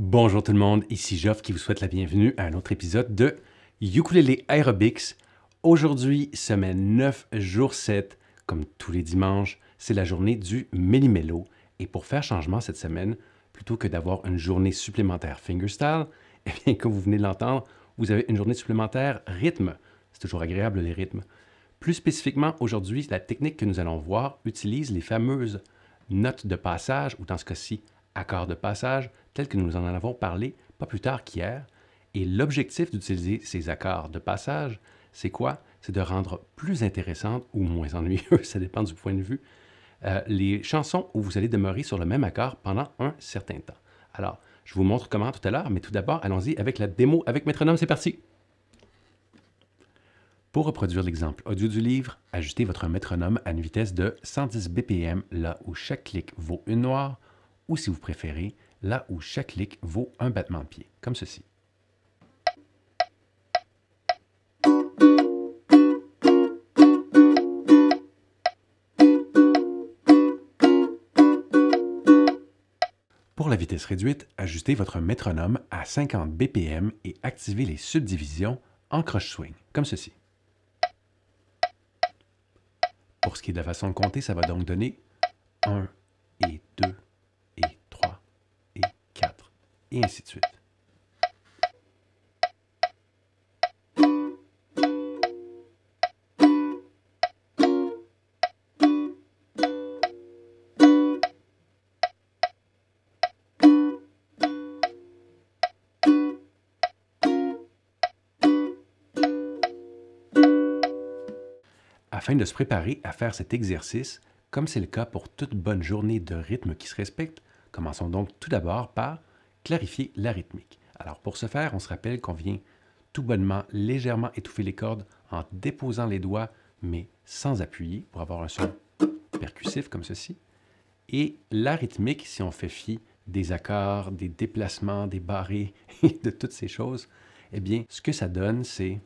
Bonjour tout le monde, ici Geoff qui vous souhaite la bienvenue à un autre épisode de Ukulele Aerobics. Aujourd'hui, semaine 9, jour 7, comme tous les dimanches, c'est la journée du Méli-Mélo. Et pour faire changement cette semaine, plutôt que d'avoir une journée supplémentaire fingerstyle, eh bien, comme vous venez de l'entendre, vous avez une journée supplémentaire rythme. C'est toujours agréable les rythmes. Plus spécifiquement, aujourd'hui, la technique que nous allons voir utilise les fameuses notes de passage, ou dans ce cas-ci, accords de passage, tels que nous en avons parlé pas plus tard qu'hier. Et l'objectif d'utiliser ces accords de passage, c'est quoi? C'est de rendre plus intéressantes ou moins ennuyeuses, ça dépend du point de vue, les chansons où vous allez demeurer sur le même accord pendant un certain temps. Alors, je vous montre comment tout à l'heure, mais tout d'abord, allons-y avec la démo avec métronome, c'est parti! Pour reproduire l'exemple audio du livre, ajustez votre métronome à une vitesse de 110 BPM là où chaque clic vaut une noire, ou si vous préférez, là où chaque clic vaut un battement de pied, comme ceci. Pour la vitesse réduite, ajustez votre métronome à 50 BPM et activez les subdivisions en croche swing, comme ceci. Pour ce qui est de la façon de compter, ça va donc donner 1 et 2 et 3 et 4 et ainsi de suite. Afin de se préparer à faire cet exercice, comme c'est le cas pour toute bonne journée de rythme qui se respecte, commençons donc tout d'abord par clarifier la rythmique. Alors pour ce faire, on se rappelle qu'on vient tout bonnement légèrement étouffer les cordes en déposant les doigts, mais sans appuyer, pour avoir un son percussif comme ceci. Et la rythmique, si on fait fi des accords, des déplacements, des barrés et de toutes ces choses, eh bien, ce que ça donne, c'est...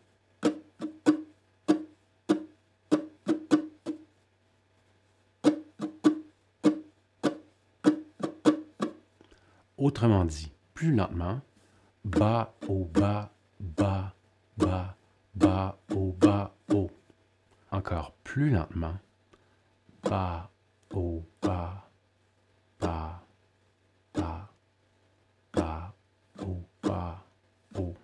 Autrement dit, plus lentement, bas, haut, bas, bas, bas, bas, haut, bas, haut. Encore plus lentement, bas, haut, bas, bas, bas, bas, haut, bas, haut.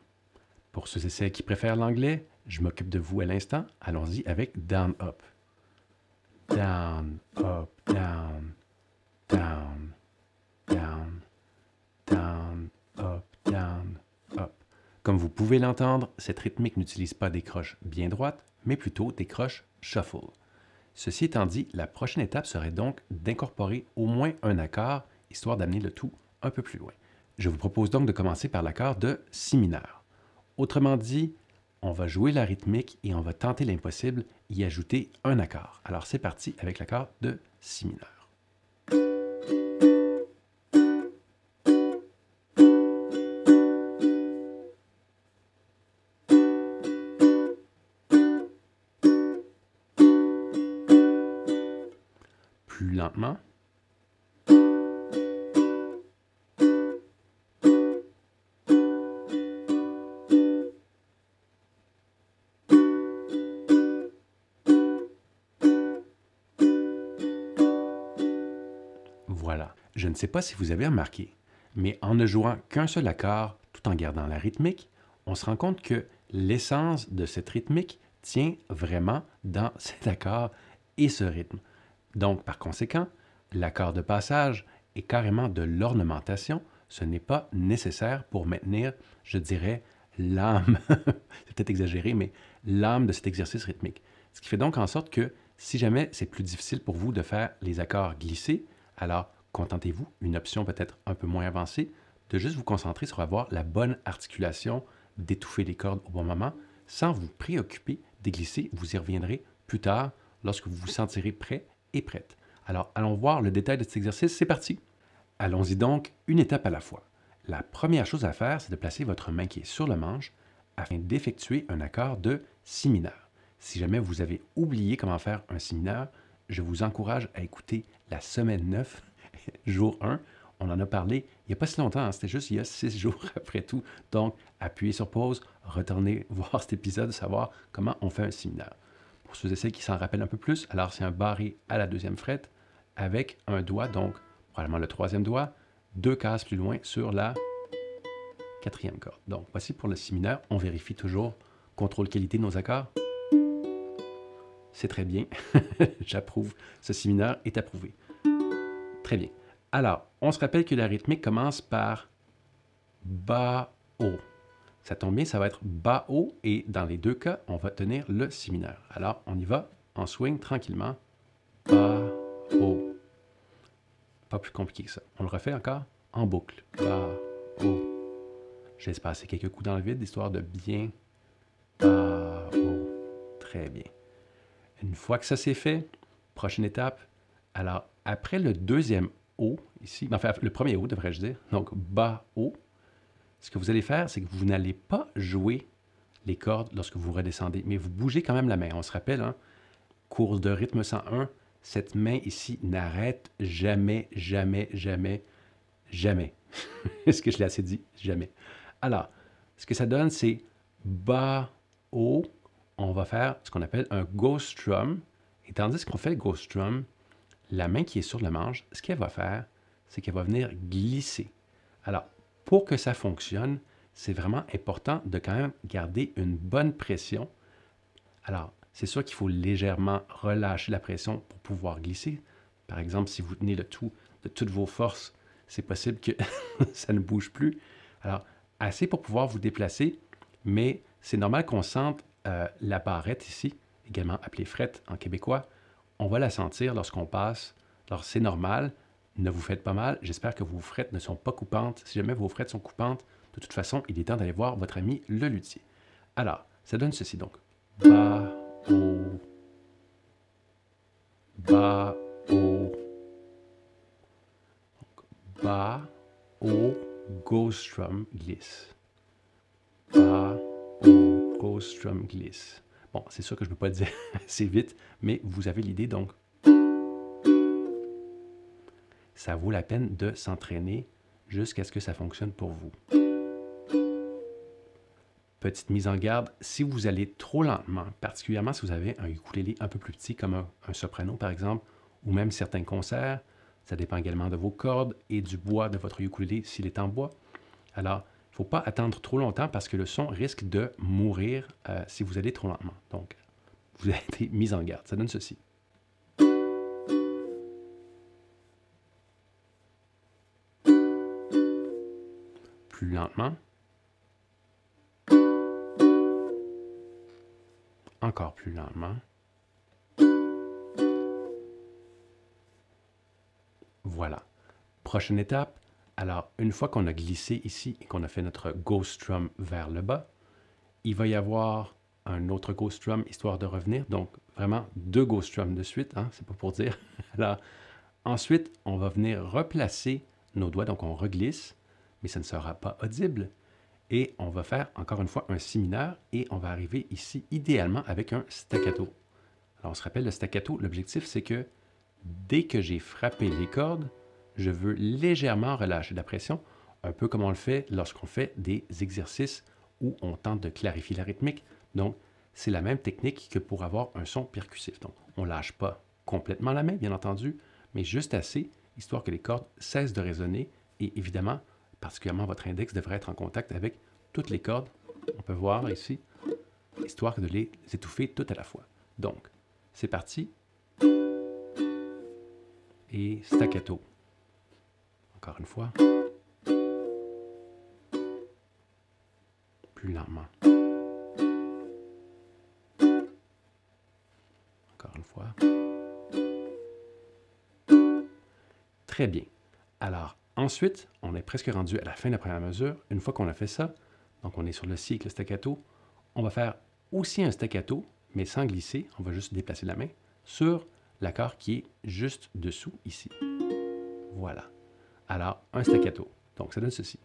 Pour ceux et celles qui préfèrent l'anglais, je m'occupe de vous à l'instant. Allons-y avec down, up. Down, up, down, down, down. Down, up, down, up. Comme vous pouvez l'entendre, cette rythmique n'utilise pas des croches bien droites, mais plutôt des croches shuffle. Ceci étant dit, la prochaine étape serait donc d'incorporer au moins un accord, histoire d'amener le tout un peu plus loin. Je vous propose donc de commencer par l'accord de si mineur. Autrement dit, on va jouer la rythmique et on va tenter l'impossible, y ajouter un accord. Alors c'est parti avec l'accord de si mineur. Plus lentement. Voilà. Je ne sais pas si vous avez remarqué, mais en ne jouant qu'un seul accord tout en gardant la rythmique, on se rend compte que l'essence de cette rythmique tient vraiment dans cet accord et ce rythme. Donc, par conséquent, l'accord de passage est carrément de l'ornementation. Ce n'est pas nécessaire pour maintenir, je dirais, l'âme, c'est peut-être exagéré, mais l'âme de cet exercice rythmique. Ce qui fait donc en sorte que si jamais c'est plus difficile pour vous de faire les accords glissés, alors contentez-vous, une option peut-être un peu moins avancée, de juste vous concentrer sur avoir la bonne articulation, d'étouffer les cordes au bon moment, sans vous préoccuper des glisser. Vous y reviendrez plus tard lorsque vous vous sentirez prêt et prête. Alors, allons voir le détail de cet exercice. C'est parti! Allons-y donc une étape à la fois. La première chose à faire, c'est de placer votre main qui est sur le manche afin d'effectuer un accord de si mineur. Si jamais vous avez oublié comment faire un si mineur, je vous encourage à écouter la semaine 9, jour 1. On en a parlé il n'y a pas si longtemps, hein, c'était juste il y a 6 jours après tout. Donc, appuyez sur pause, retournez voir cet épisode, savoir comment on fait un séminaire. Pour ceux et celles qui s'en rappellent un peu plus, alors c'est un barré à la deuxième frette avec un doigt, donc probablement le troisième doigt, 2 cases plus loin sur la quatrième corde. Donc, voici pour le si mineur. On vérifie toujours contrôle qualité de nos accords. C'est très bien. J'approuve. Ce si mineur est approuvé. Très bien. Alors, on se rappelle que la rythmique commence par bas-haut. Ça tombe bien, ça va être bas-haut et dans les deux cas, on va tenir le si mineur. Alors, on y va en swing tranquillement. Bas-haut. Pas plus compliqué que ça. On le refait encore en boucle. Bas-haut. Je laisse passer quelques coups dans le vide, histoire de bien bas-haut. Très bien. Une fois que ça c'est fait, prochaine étape. Alors, après le deuxième haut, ici, enfin, le premier haut, devrais-je dire, donc bas-haut, ce que vous allez faire, c'est que vous n'allez pas jouer les cordes lorsque vous redescendez, mais vous bougez quand même la main. On se rappelle, hein, course de rythme 101, cette main ici n'arrête jamais, jamais, jamais, jamais. Est-ce que je l'ai assez dit? Jamais. Alors, ce que ça donne, c'est bas-haut. On va faire ce qu'on appelle un ghost strum. Et tandis qu'on fait le ghost strum, la main qui est sur le manche, ce qu'elle va faire, c'est qu'elle va venir glisser. Alors, pour que ça fonctionne, c'est vraiment important de quand même garder une bonne pression. Alors, c'est sûr qu'il faut légèrement relâcher la pression pour pouvoir glisser. Par exemple, si vous tenez le tout de toutes vos forces, c'est possible que ça ne bouge plus. Alors, assez pour pouvoir vous déplacer, mais c'est normal qu'on sente la barrette ici, également appelée frette en québécois. On va la sentir lorsqu'on passe. Alors, c'est normal. Ne vous faites pas mal. J'espère que vos frettes ne sont pas coupantes. Si jamais vos frettes sont coupantes, de toute façon, il est temps d'aller voir votre ami le luthier. Alors, ça donne ceci donc. Bas, haut, bas, haut, bas, haut, ghost strum, glisse. Bas, haut, ghost strum, glisse. Bon, c'est sûr que je ne peux pas le dire assez vite, mais vous avez l'idée donc. Ça vaut la peine de s'entraîner jusqu'à ce que ça fonctionne pour vous. Petite mise en garde, si vous allez trop lentement, particulièrement si vous avez un ukulélé un peu plus petit comme un soprano par exemple, ou même certains concerts, ça dépend également de vos cordes et du bois de votre ukulélé s'il est en bois. Alors, il ne faut pas attendre trop longtemps parce que le son risque de mourir si vous allez trop lentement. Donc, vous avez été mis en garde. Ça donne ceci. Plus lentement. Encore plus lentement. Voilà. Prochaine étape. Alors, une fois qu'on a glissé ici et qu'on a fait notre ghost strum vers le bas, il va y avoir un autre ghost strum histoire de revenir. Donc, vraiment 2 ghost strums de suite, hein, c'est pas pour dire. Alors, ensuite, on va venir replacer nos doigts, donc on reglisse, mais ça ne sera pas audible. Et on va faire encore une fois un si mineur et on va arriver ici idéalement avec un staccato. Alors, on se rappelle le staccato, l'objectif c'est que dès que j'ai frappé les cordes, je veux légèrement relâcher la pression, un peu comme on le fait lorsqu'on fait des exercices où on tente de clarifier la rythmique. Donc, c'est la même technique que pour avoir un son percussif. Donc, on ne lâche pas complètement la main, bien entendu, mais juste assez, histoire que les cordes cessent de résonner. Et évidemment, particulièrement votre index devrait être en contact avec toutes les cordes. On peut voir ici, histoire de les étouffer toutes à la fois. Donc, c'est parti. Et staccato. Encore une fois. Plus lentement. Encore une fois. Très bien. Alors, ensuite, on est presque rendu à la fin de la première mesure. Une fois qu'on a fait ça, donc on est sur le si avec le staccato, on va faire aussi un staccato, mais sans glisser. On va juste déplacer la main sur l'accord qui est juste dessous ici. Voilà. Alors, un staccato. Donc, ça donne ceci.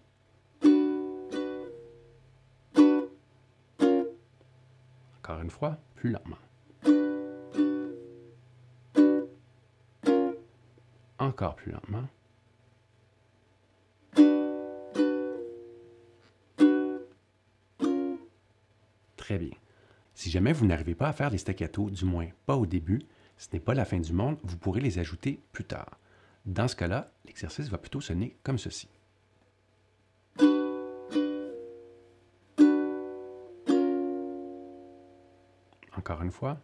Encore une fois, plus lentement. Encore plus lentement. Très bien. Si jamais vous n'arrivez pas à faire les staccato, du moins pas au début, ce n'est pas la fin du monde, vous pourrez les ajouter plus tard. Dans ce cas-là, l'exercice va plutôt sonner comme ceci. Encore une fois.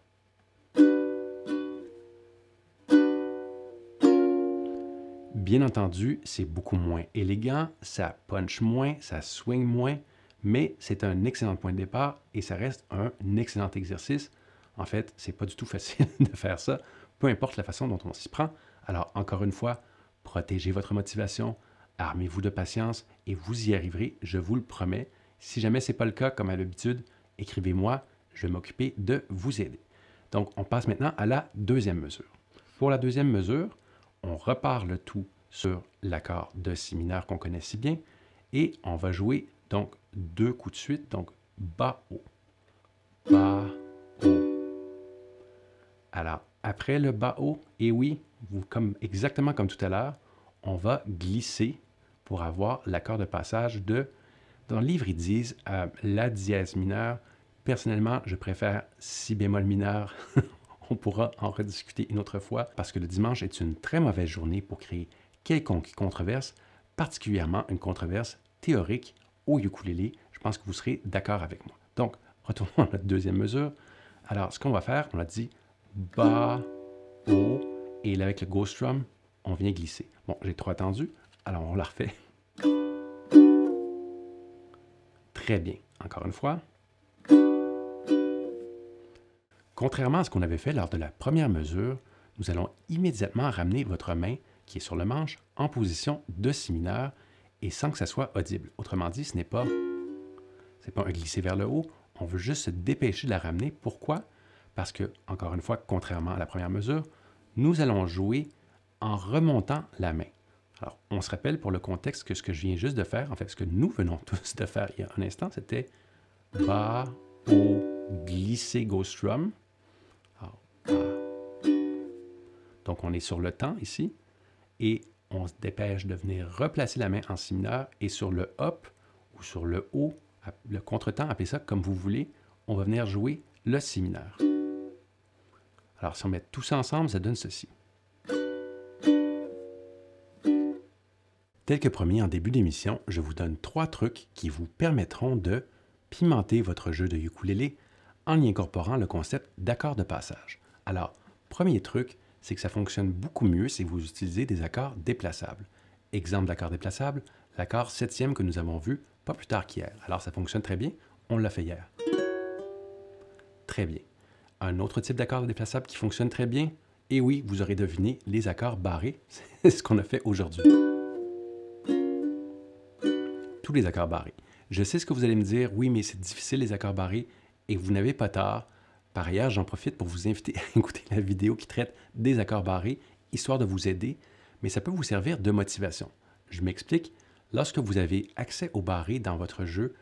Bien entendu, c'est beaucoup moins élégant, ça punch moins, ça swing moins, mais c'est un excellent point de départ et ça reste un excellent exercice. En fait, c'est pas du tout facile de faire ça, peu importe la façon dont on s'y prend. Alors, encore une fois, protégez votre motivation, armez-vous de patience et vous y arriverez, je vous le promets. Si jamais ce n'est pas le cas, comme à l'habitude, écrivez-moi, je vais m'occuper de vous aider. Donc, on passe maintenant à la deuxième mesure. Pour la deuxième mesure, on repart le tout sur l'accord de si mineur qu'on connaît si bien et on va jouer donc 2 coups de suite, donc bas-haut, bas-haut. Alors, après le bas-haut, et oui, exactement comme tout à l'heure, on va glisser pour avoir l'accord de passage de, dans le livre, ils disent la dièse mineur. Personnellement, je préfère si bémol mineur. On pourra en rediscuter une autre fois parce que le dimanche est une très mauvaise journée pour créer quelconque controverse, particulièrement une controverse théorique au ukulélé. Je pense que vous serez d'accord avec moi. Donc, retournons à notre deuxième mesure. Alors, ce qu'on va faire, on a dit bas, haut, et là, avec le ghost strum, on vient glisser. Bon, j'ai trop attendu, alors on la refait. Très bien. Encore une fois. Contrairement à ce qu'on avait fait lors de la première mesure, nous allons immédiatement ramener votre main qui est sur le manche en position de si mineur et sans que ça soit audible. Autrement dit, ce n'est pas un glisser vers le haut, on veut juste se dépêcher de la ramener. Pourquoi? Parce que, encore une fois, contrairement à la première mesure, nous allons jouer en remontant la main. Alors, on se rappelle pour le contexte que ce que je viens juste de faire, en fait, ce que nous venons tous de faire il y a un instant, c'était bas, haut, glisser, ghost strum. Donc, on est sur le temps ici et on se dépêche de venir replacer la main en si mineur et sur le up ou sur le haut, le contretemps, appelez ça comme vous voulez, on va venir jouer le si mineur. Alors, si on met tout ça ensemble, ça donne ceci. Tel que promis en début d'émission, je vous donne 3 trucs qui vous permettront de pimenter votre jeu de ukulélé en y incorporant le concept d'accord de passage. Alors, premier truc, c'est que ça fonctionne beaucoup mieux si vous utilisez des accords déplaçables. Exemple d'accord déplaçable, l'accord 7e que nous avons vu pas plus tard qu'hier. Alors, ça fonctionne très bien, on l'a fait hier. Très bien. Un autre type d'accord déplaçable qui fonctionne très bien, et oui, vous aurez deviné, les accords barrés, c'est ce qu'on a fait aujourd'hui. Tous les accords barrés. Je sais ce que vous allez me dire, oui, mais c'est difficile les accords barrés, et vous n'avez pas tort. Par ailleurs, j'en profite pour vous inviter à écouter la vidéo qui traite des accords barrés, histoire de vous aider, mais ça peut vous servir de motivation. Je m'explique, lorsque vous avez accès aux barrés dans votre jeu,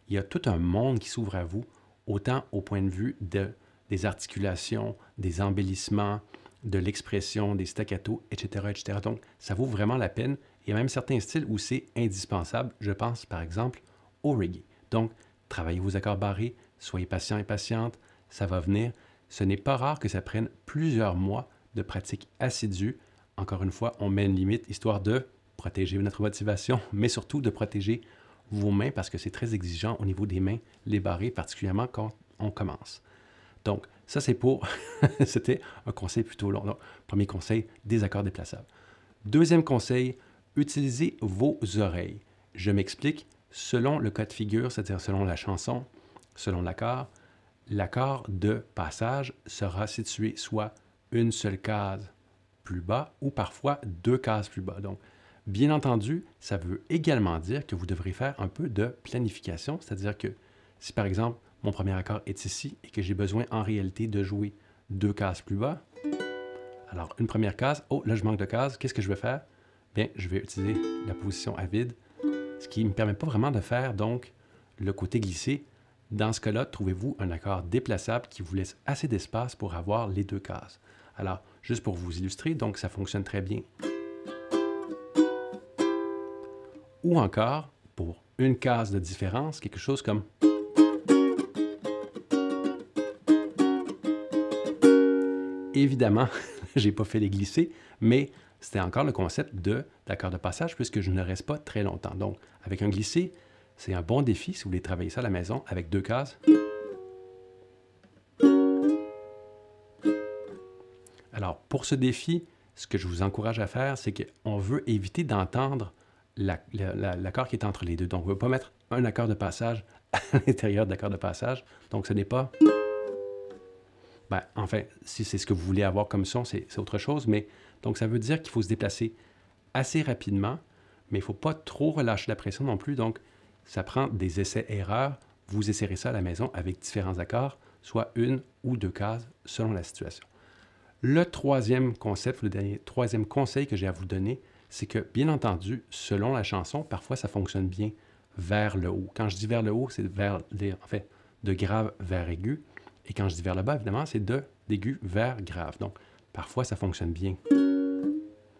il y a tout un monde qui s'ouvre à vous, autant au point de vue des articulations, des embellissements, de l'expression, des staccato, etc., etc. Donc, ça vaut vraiment la peine. Il y a même certains styles où c'est indispensable. Je pense, par exemple, au reggae. Donc, travaillez vos accords barrés, soyez patient et patiente, ça va venir. Ce n'est pas rare que ça prenne plusieurs mois de pratique assidue. Encore une fois, on met une limite histoire de protéger notre motivation, mais surtout de protéger vos mains parce que c'est très exigeant au niveau des mains, les barrés, particulièrement quand on commence. Donc, ça c'est pour... C'était un conseil plutôt long. Donc, premier conseil, des accords déplaçables. Deuxième conseil, utilisez vos oreilles. Je m'explique, selon le cas de figure, c'est-à-dire selon la chanson, selon l'accord de passage sera situé soit une seule case plus bas ou parfois 2 cases plus bas. Donc, bien entendu, ça veut également dire que vous devrez faire un peu de planification, c'est-à-dire que si par exemple, mon premier accord est ici et que j'ai besoin en réalité de jouer 2 cases plus bas, alors une première case, oh là je manque de cases, qu'est-ce que je vais faire? Bien, je vais utiliser la position à vide, ce qui ne me permet pas vraiment de faire donc le côté glissé. Dans ce cas-là, trouvez-vous un accord déplaçable qui vous laisse assez d'espace pour avoir les 2 cases. Alors, juste pour vous illustrer, donc ça fonctionne très bien. Ou encore, pour une case de différence, quelque chose comme... Évidemment, je n'ai pas fait les glisser, mais c'était encore le concept d'accord de passage puisque je ne reste pas très longtemps. Donc, avec un glissé, c'est un bon défi si vous voulez travailler ça à la maison avec 2 cases. Alors, pour ce défi, ce que je vous encourage à faire, c'est qu'on veut éviter d'entendre l'accord qui est entre les deux. Donc, on ne veut pas mettre un accord de passage à l'intérieur de l'accord de passage. Donc, ce n'est pas... Ben, enfin, si c'est ce que vous voulez avoir comme son, c'est autre chose. Mais donc, ça veut dire qu'il faut se déplacer assez rapidement, mais il ne faut pas trop relâcher la pression non plus. Donc, ça prend des essais-erreurs. Vous essayerez ça à la maison avec différents accords, soit 1 ou 2 cases selon la situation. Le troisième concept, troisième conseil que j'ai à vous donner, c'est que, bien entendu, selon la chanson, parfois ça fonctionne bien vers le haut. Quand je dis vers le haut, c'est de grave vers aigu. Et quand je dis vers le bas, évidemment, c'est d'aigu vers grave. Donc, parfois ça fonctionne bien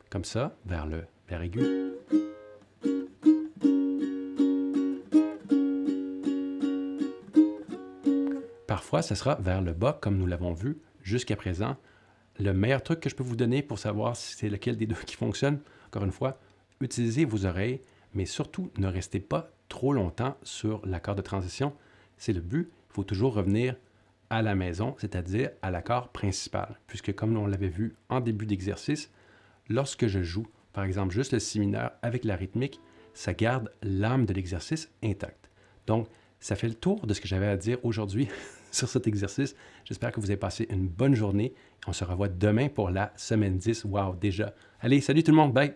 comme ça, vers aigu. Parfois, ça sera vers le bas, comme nous l'avons vu jusqu'à présent. Le meilleur truc que je peux vous donner pour savoir si c'est lequel des deux qui fonctionne, encore une fois, utilisez vos oreilles, mais surtout, ne restez pas trop longtemps sur l'accord de transition. C'est le but. Il faut toujours revenir à la maison, c'est-à-dire à l'accord principal. Puisque comme on l'avait vu en début d'exercice, lorsque je joue, par exemple, juste le si mineur avec la rythmique, ça garde l'âme de l'exercice intacte. Donc, ça fait le tour de ce que j'avais à dire aujourd'hui sur cet exercice. J'espère que vous avez passé une bonne journée. On se revoit demain pour la semaine 10. Wow, déjà. Allez, salut tout le monde, bye!